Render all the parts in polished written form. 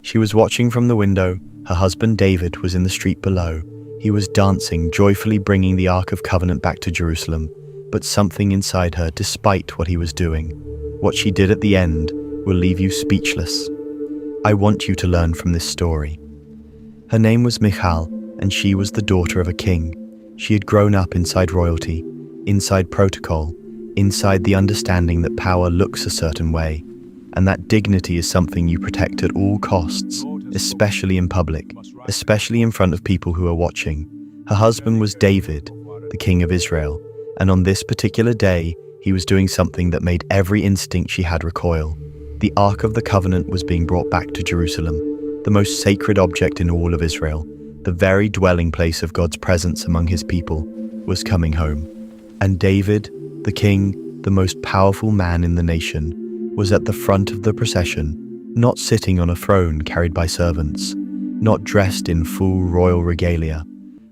She was watching from the window. Her husband David was in the street below. He was dancing, joyfully bringing the Ark of Covenant back to Jerusalem. But something inside her, despite what he was doing, what she did at the end, will leave you speechless. I want you to learn from this story. Her name was Michal, and she was the daughter of a king. She had grown up inside royalty, inside protocol, inside the understanding that power looks a certain way, and that dignity is something you protect at all costs, especially in public, especially in front of people who are watching. Her husband was David, the king of Israel, and on this particular day, he was doing something that made every instinct she had recoil. The Ark of the Covenant was being brought back to Jerusalem, the most sacred object in all of Israel, the very dwelling place of God's presence among his people, was coming home. And David, the king, the most powerful man in the nation, was at the front of the procession, not sitting on a throne carried by servants, not dressed in full royal regalia,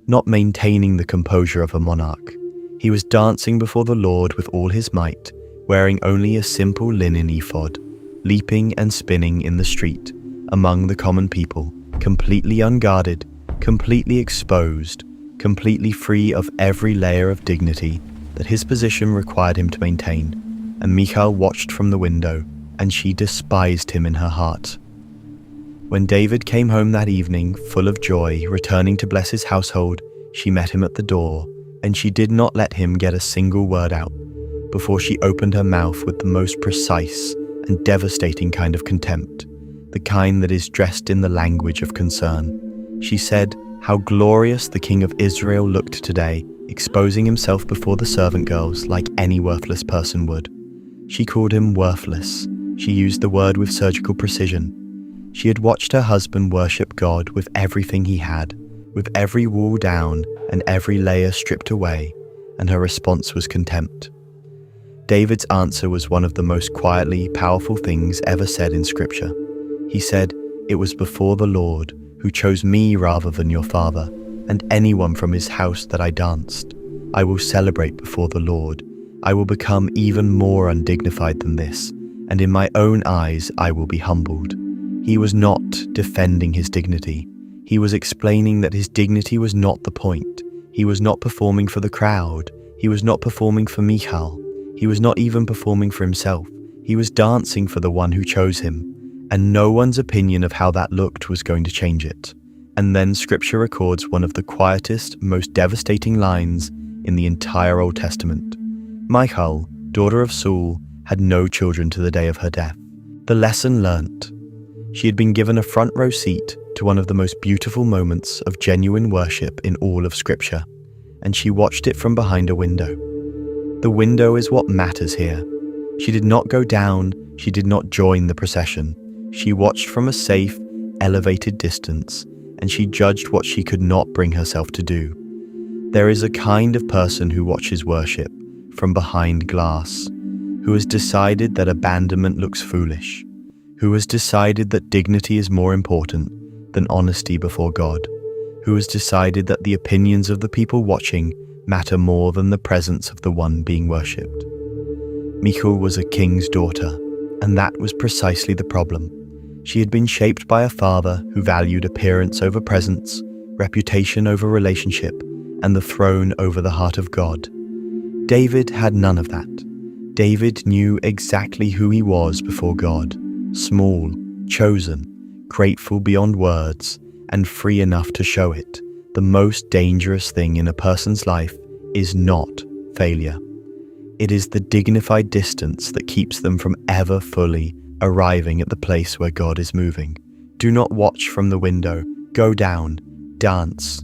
not maintaining the composure of a monarch. He was dancing before the Lord with all his might, wearing only a simple linen ephod, leaping and spinning in the street, among the common people, completely unguarded, completely exposed, completely free of every layer of dignity that his position required him to maintain. And Michal watched from the window, and she despised him in her heart. When David came home that evening, full of joy, returning to bless his household, she met him at the door, and she did not let him get a single word out before she opened her mouth with the most precise and devastating kind of contempt, the kind that is dressed in the language of concern. She said how glorious the king of Israel looked today, exposing himself before the servant girls like any worthless person would. She called him worthless. She used the word with surgical precision. She had watched her husband worship God with everything he had, with every wall down and every layer stripped away, and her response was contempt. David's answer was one of the most quietly powerful things ever said in Scripture. He said, "It was before the Lord, who chose me rather than your father, and anyone from his house that I danced. I will celebrate before the Lord. I will become even more undignified than this, and in my own eyes I will be humbled." He was not defending his dignity. He was explaining that his dignity was not the point. He was not performing for the crowd. He was not performing for Michal. He was not even performing for himself. He was dancing for the one who chose him, and no one's opinion of how that looked was going to change it. And then Scripture records one of the quietest, most devastating lines in the entire Old Testament. Michal, daughter of Saul, had no children to the day of her death. The lesson learnt. She had been given a front row seat to one of the most beautiful moments of genuine worship in all of Scripture, and she watched it from behind a window. The window is what matters here. She did not go down, she did not join the procession. She watched from a safe, elevated distance, and she judged what she could not bring herself to do. There is a kind of person who watches worship from behind glass, who has decided that abandonment looks foolish, who has decided that dignity is more important than honesty before God, who has decided that the opinions of the people watching matter more than the presence of the one being worshipped. Michal was a king's daughter, and that was precisely the problem. She had been shaped by a father who valued appearance over presence, reputation over relationship, and the throne over the heart of God. David had none of that. David knew exactly who he was before God, small, chosen, grateful beyond words, and free enough to show it. The most dangerous thing in a person's life is not failure. It is the dignified distance that keeps them from ever fully arriving at the place where God is moving. Do not watch from the window. Go down, dance,